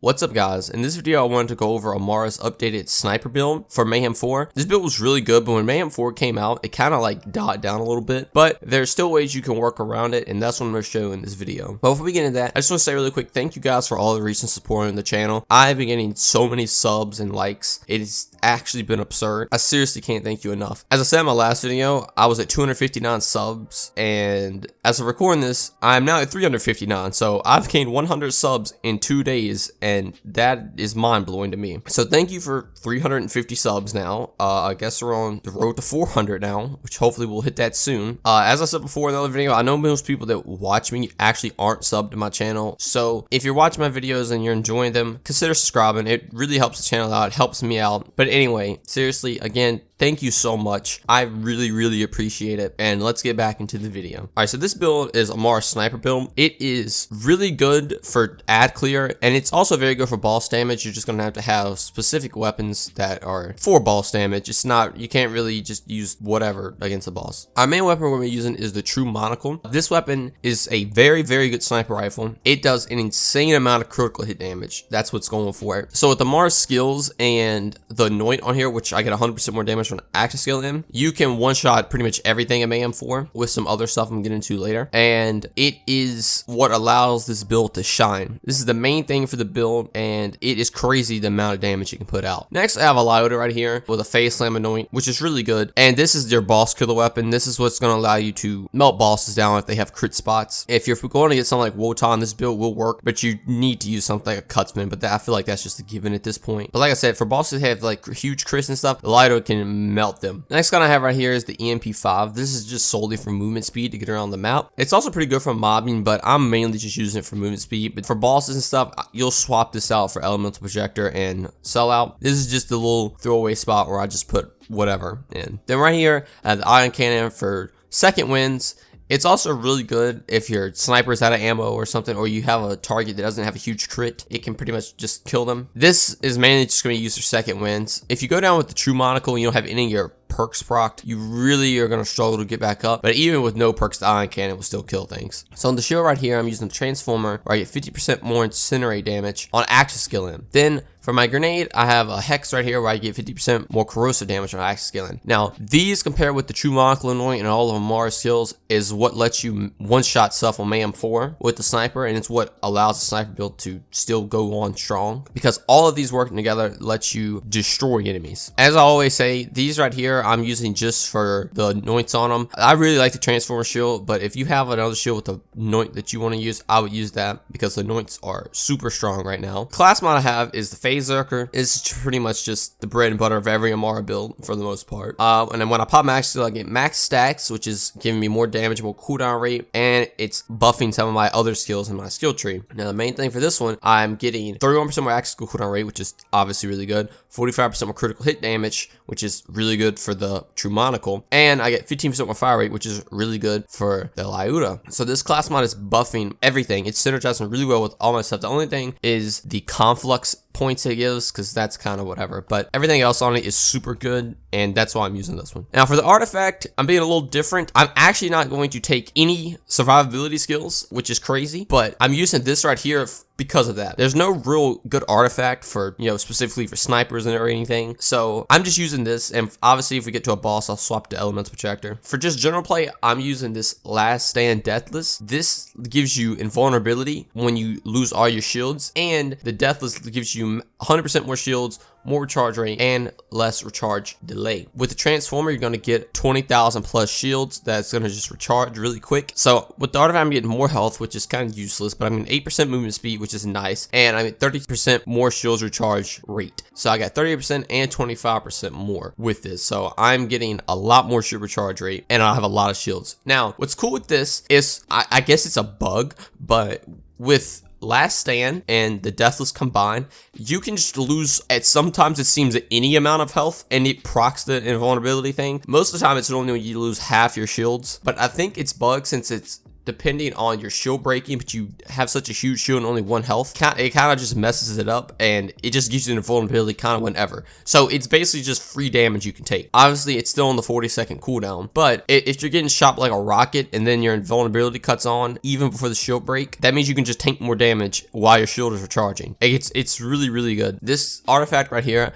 What's up guys, in this video I wanted to go over Amara's updated sniper build for Mayhem 4. This build was really good, but when Mayhem 4 came out, it kind of like died down a little bit, but there's still ways you can work around it, and that's what I'm going to show in this video. But before we get into that, I just want to say really quick, thank you guys for all the recent support on the channel. I've been getting so many subs and likes, it has actually been absurd. I seriously can't thank you enough. As I said in my last video, I was at 259 subs, and as of recording this, I'm now at 359, so I've gained 100 subs in 2 days, and that is mind-blowing to me. So thank you for 350 subs now. I guess we're on the road to 400 now, which hopefully we'll hit that soon. As I said before in the other video, I know most people that watch me actually aren't subbed to my channel. So if you're watching my videos and you're enjoying them, consider subscribing. It really helps the channel out. It helps me out. But anyway, seriously, again, thank you so much. I really appreciate it. And let's get back into the video. All right, so this build is Amara's sniper build. It is really good for ad clear, and it's also very good for boss damage. You're just gonna have to have specific weapons that are for boss damage. It's not, you can't really just use whatever against a boss. Our main weapon we're gonna be using is the true monocle. This weapon is a very good sniper rifle. It does an insane amount of critical hit damage. That's what's going for it. So with Amara's skills and the anoint on here, which I get 100% more damage from active skill in, you can one-shot pretty much everything in Mayhem 4 with some other stuff I'm getting into later, and it is what allows this build to shine. This is the main thing for the build, and it is crazy the amount of damage you can put out. Next, I have a LAKEY right here with a phase slam anoint, which is really good, and this is your boss killer weapon. This is what's going to allow you to melt bosses down if they have crit spots. If you're going to get something like Wotan, this build will work, but you need to use something like a Cutsman, but I feel like that's just a given at this point. But like I said, for bosses that have like huge crits and stuff, the LAKEY can melt them. Next gun I have right here is the EMP5. This is just solely for movement speed to get around the map. It's also pretty good for mobbing, but I'm mainly just using it for movement speed. But for bosses and stuff, you'll swap this out for elemental projector and sellout. This is just a little throwaway spot where I just put whatever in. Then right here, I have the ion cannon for second wins. It's also really good if your sniper's out of ammo or something, or you have a target that doesn't have a huge crit. It can pretty much just kill them. This is mainly just going to be used for second wins. If you go down with the true monocle and you don't have any of your perks procced, you really are going to struggle to get back up. But even with no perks, the ion cannon will still kill things. So on the shield right here, I'm using the transformer where I get 50% more incinerate damage on active skill in. Then for my grenade, I have a hex right here where I get 50% more corrosive damage on active skill in. Now, these compared with the true monocle anoint and all of Amara's skills is what lets you one-shot stuff on Mayhem 4 with the sniper, and it's what allows the sniper build to still go on strong, because all of these working together lets you destroy enemies. As I always say, these right here I'm using just for the anoints on them. I really like the transformer shield, but if you have another shield with the anoint that you want to use, I would use that because the anoints are super strong right now. Class mod I have is the phase Zerker. Is pretty much just the bread and butter of every Amara build for the most part. And then when I pop max skill, I get max stacks, which is giving me more damage, more cooldown rate, and it's buffing some of my other skills in my skill tree. Now the main thing for this one, I'm getting 31% more active skill cooldown rate, which is obviously really good, 45% more critical hit damage, which is really good for the true monocle, and I get 15% more fire rate, which is really good for the LAKEY. So this class mod is buffing everything. It's synergizing really well with all my stuff. The only thing is the conflux points it gives, because that's kind of whatever, but everything else on it is super good, and that's why I'm using this one. Now for the artifact, I'm being a little different. I'm actually not going to take any survivability skills, which is crazy, but I'm using this right here because of that. There's no real good artifact for, you know, specifically for snipers or anything, so I'm just using this, and obviously if we get to a boss, I'll swap to elemental projector. For just general play, I'm using this last stand deathless. This gives you invulnerability when you lose all your shields, and the deathless gives you 100% more shields, more recharge rate, and less recharge delay. With the transformer, you're going to get 20,000 plus shields. That's going to just recharge really quick. So with the artifact, I'm getting more health, which is kind of useless, but I'm getting 8% movement speed, which is nice, and I'm at 30% more shields recharge rate. So I got 30% and 25% more with this. So I'm getting a lot more shield recharge rate, and I have a lot of shields. Now, what's cool with this is, I guess it's a bug, but with Last Stand and the Deathless combined, you can just lose, at sometimes it seems, any amount of health, and it procs the invulnerability thing. Most of the time it's only when you lose half your shields, but I think it's bugged since it's depending on your shield breaking, but you have such a huge shield and only 1 health, it kind of just messes it up, and it just gives you an invulnerability kind of whenever. So it's basically just free damage you can take. Obviously, it's still on the 40-second cooldown, but if you're getting shot like a rocket and then your invulnerability cuts on even before the shield break, that means you can just tank more damage while your shield is recharging. It's really, really good. This artifact right here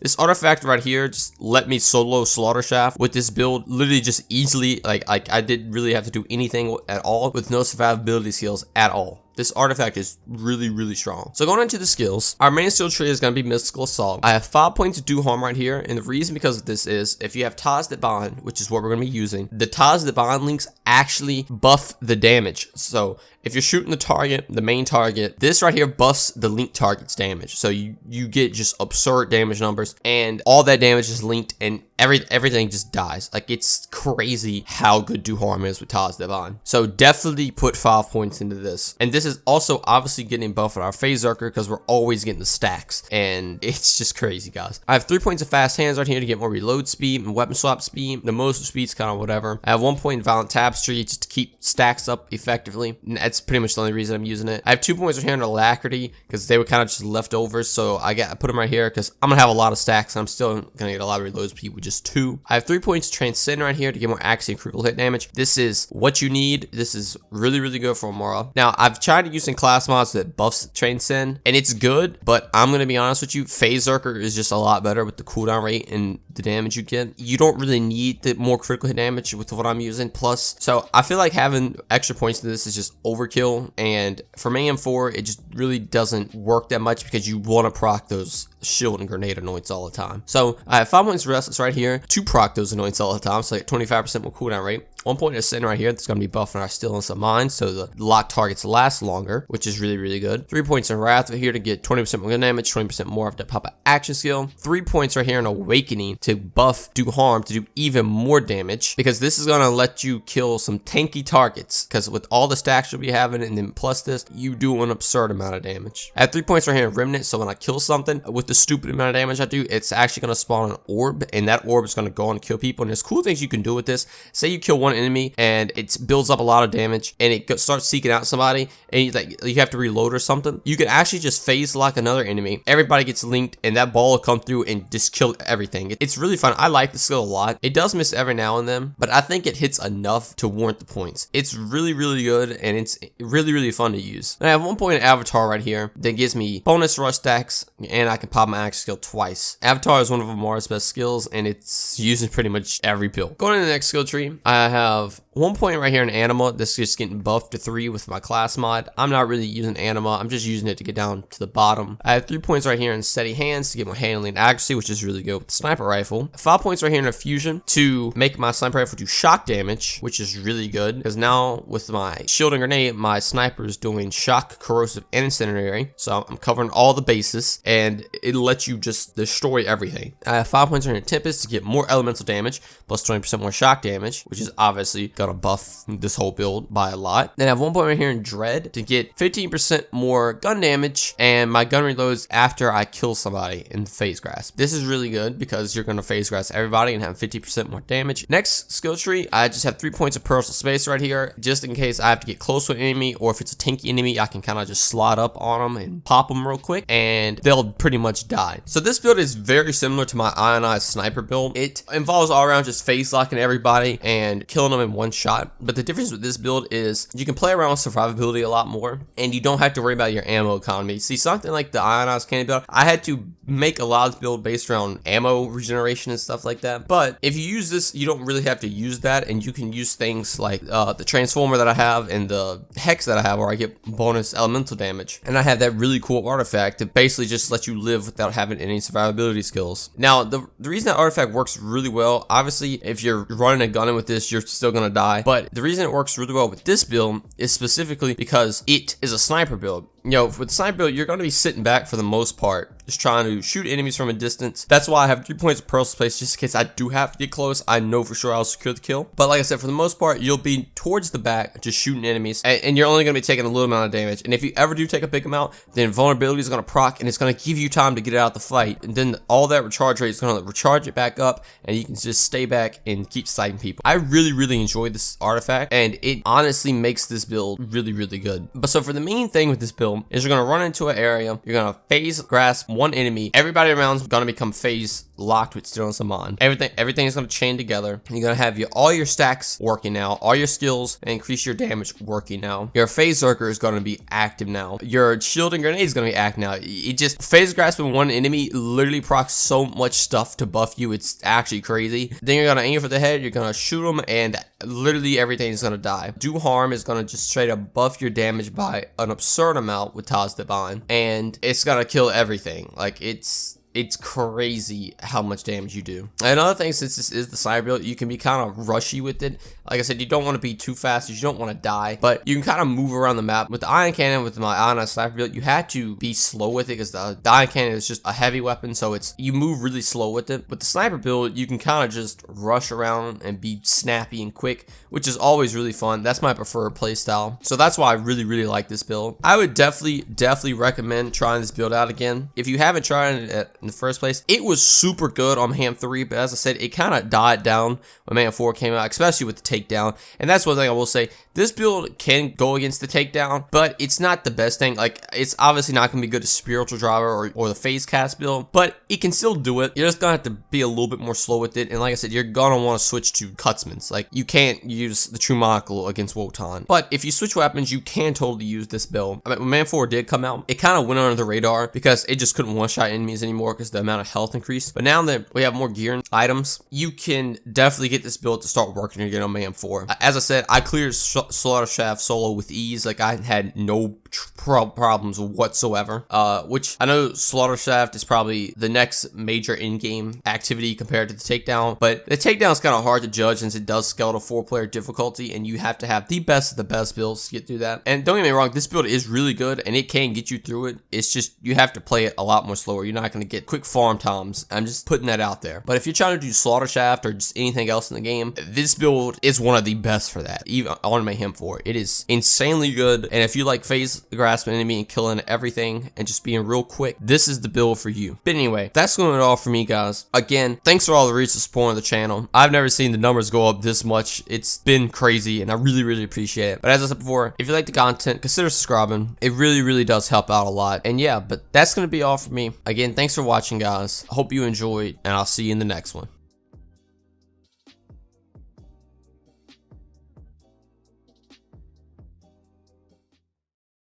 just let me solo Slaughter Shaft with this build literally just easily. Like I didn't really have to do anything at all with no survivability skills at all. This artifact is really, really strong. So going into the skills, our main skill tree is going to be Mystical Assault. I have 5 points to do harm right here, and the reason because of this is if you have Ties that Bind, which is what we're going to be using, the Ties that Bind links actually buff the damage. So if you're shooting the target, the main target, this right here buffs the linked target's damage. So you get just absurd damage numbers, and all that damage is linked, and everything just dies. Like, it's crazy how good do harm is with Ties that Bind. So definitely put 5 points into this. And this is also obviously getting buffed with our Phase Zerker because we're always getting the stacks, and it's just crazy, guys. I have 3 points of Fast Hands right here to get more reload speed and weapon swap speed. The most speed's kind of whatever. I have 1 point in Violent Tapestry just to keep stacks up effectively. And that's pretty much the only reason I'm using it. I have 2 points right here in Alacrity because they were kind of just leftovers, so I put them right here because I'm gonna have a lot of stacks and I'm still gonna get a lot of reload speed with just 2. I have 3 points Transcend right here to get more accuracy and critical hit damage. This is what you need. This is really, really good for Amara. Now, I've tried using class mods that buffs Transcend, and it's good, but I'm gonna be honest with you, Phase Zerker is just a lot better with the cooldown rate and the damage you get. You don't really need the more critical hit damage with what I'm using. Plus, so I feel like having extra points to this is just overkill, and for Mayhem 4, it just really doesn't work that much because you want to proc those shield and grenade annoyance all the time. So I have 5 points Restless right here to proc those annoyance all the time, so like 25% more cooldown rate. 1 point Ascend right here that's going to be buffing our Stillness of Mind, so the locked targets last longer, which is really, really good. 3 points in Wrath right here to get 20% more damage, 20% more of the pop-up action skill. 3 points right here in Awakening to buff Do Harm to do even more damage, because this is going to let you kill some tanky targets, because with all the stacks you'll be having, and then plus this, you do an absurd amount of damage. I have 3 points right here in Remnant, so when I kill something, with the stupid amount of damage I do, it's actually going to spawn an orb, and that orb is going to go on and kill people. And there's cool things you can do with this. Say you kill one enemy and it builds up a lot of damage, and it starts seeking out somebody, and you have to reload or something. You can actually just phase lock another enemy. Everybody gets linked, and that ball will come through and just kill everything. It's really fun. I like the skill a lot. It does miss every now and then, but I think it hits enough to warrant the points. It's really, really good, and it's really, really fun to use. And I have 1 point in Avatar right here that gives me bonus rush stacks, and I can pop my action skill twice. Avatar is one of Amara's best skills, and it's used in pretty much every build. Going to the next skill tree, I have 1 point right here in Anima. This is just getting buffed to 3 with my class mod. I'm not really using Anima. I'm just using it to get down to the bottom. I have 3 points right here in Steady Hands to get more handling and accuracy, which is really good with the Sniper Rifle. 5 points right here in Infusion to make my Sniper Rifle do shock damage, which is really good, because now with my Shield and Grenade, my Sniper is doing shock, corrosive, and incendiary. So I'm covering all the bases, and it lets you just destroy everything. I have 5 points right here in Tempest to get more elemental damage, plus 20% more shock damage, which is obviously gonna buff this whole build by a lot. Then I have 1 point right here in Dread to get 15% more gun damage, and my gun reloads after I kill somebody in Phase Grasp. This is really good because you're gonna Phase Grasp everybody and have 50% more damage. Next skill tree, I just have 3 points of Personal Space right here, just in case I have to get close to an enemy, or if it's a tanky enemy, I can kind of just slide up on them and pop them real quick, and they'll pretty much die. So this build is very similar to my Ionized Sniper build. It involves all around just face locking everybody and killing them in one shot. But the difference with this build is you can play around with survivability a lot more, and you don't have to worry about your ammo economy. See, something like the Ionized Candy build, I had to make a lot of this build based around ammo regeneration and stuff like that. But if you use this, you don't really have to use that, and you can use things like the Transformer that I have and the Hex that I have, where I get bonus elemental damage. And I have that really cool artifact that basically just lets you live without having any survivability skills. Now, the reason that artifact works really well, obviously, if you're running a gun with this, you're still gonna die. But the reason it works really well with this build is specifically because it is a sniper build. with the sniper build, you're going to be sitting back for the most part, just trying to shoot enemies from a distance. That's why I have 3 points of personal space, just in case I do have to get close. I know for sure I'll secure the kill. But like I said, for the most part, you'll be towards the back, just shooting enemies, and you're only going to be taking a little amount of damage. And if you ever do take a big amount, then vulnerability is going to proc, and it's going to give you time to get it out the fight. And then all that recharge rate is going to recharge it back up, and you can just stay back and keep sniping people. I really enjoyed this artifact, and it honestly makes this build really good. But so for the main thing with this build is you're going to run into an area, you're going to phase grasp one enemy, everybody around is going to become phase locked with Still and Saman. Everything is going to chain together. You're going to have all your stacks working now, all your skills and increase your damage working now. Your phase lurker is going to be active now. Your shield and grenade is going to be active now. It just phase grasping one enemy literally procs so much stuff to buff you. It's actually crazy. Then you're going to aim for the head, you're going to shoot them, and literally everything is going to die. Do harm is going to just straight up buff your damage by an absurd amount with Taz Divine, and it's going to kill everything. Like, it's crazy how much damage you do. Another thing, since this is the sniper build, you can be kind of rushy with it. Like I said, you don't want to be too fast, you don't want to die, but you can kind of move around the map. With the ion cannon, with my ion sniper build, you had to be slow with it because the ion cannon is just a heavy weapon, so you move really slow with it. With the sniper build, you can kind of just rush around and be snappy and quick, which is always really fun. That's my preferred playstyle, so that's why I really like this build. I would definitely recommend trying this build out again. If you haven't tried it in the first place, it was super good on Mayhem 3, but as I said, it kind of died down when Mayhem 4 came out, especially with the takedown. And that's one thing I will say, this build can go against the takedown, but it's not the best thing. Like, it's obviously not going to be good as spiritual driver or the phase cast build, but it can still do it. You're just going to have to be a little bit more slow with it, and like I said, you're going to want to switch to Cutsmans. Like, you can't use the True Monocle against Wotan, but if you switch weapons, you can totally use this build. I mean, when Mayhem 4 did come out, it kind of went under the radar because it just couldn't one-shot enemies anymore because the amount of health increased. But now that we have more gear and items, you can definitely get this build to start working again on Mayhem 4. As I said, I cleared Slaughter Shaft solo with ease. Like, I had no problems whatsoever, which I know Slaughter Shaft is probably the next major in-game activity compared to the takedown, but the takedown is kind of hard to judge since it does scale to 4-player difficulty, and you have to have the best of the best builds to get through that. And don't get me wrong, this build is really good and it can get you through it. It's just you have to play it a lot more slower. You're not going to get quick farm times. I'm just putting that out there. But if you're trying to do Slaughter Shaft or just anything else in the game, this build is one of the best for that, even on Mayhem 4. It is insanely good, and if you like phase grasping enemy and killing everything and just being real quick, this is the build for you. But anyway, that's going to be all for me, guys. Again, thanks for all the recent support on the channel. I've never seen the numbers go up this much. It's been crazy, and I really appreciate it. But as I said before, if you like the content, consider subscribing. It really does help out a lot. And yeah, but that's going to be all for me. Again, thanks for watching, guys. I hope you enjoyed, and I'll see you in the next one.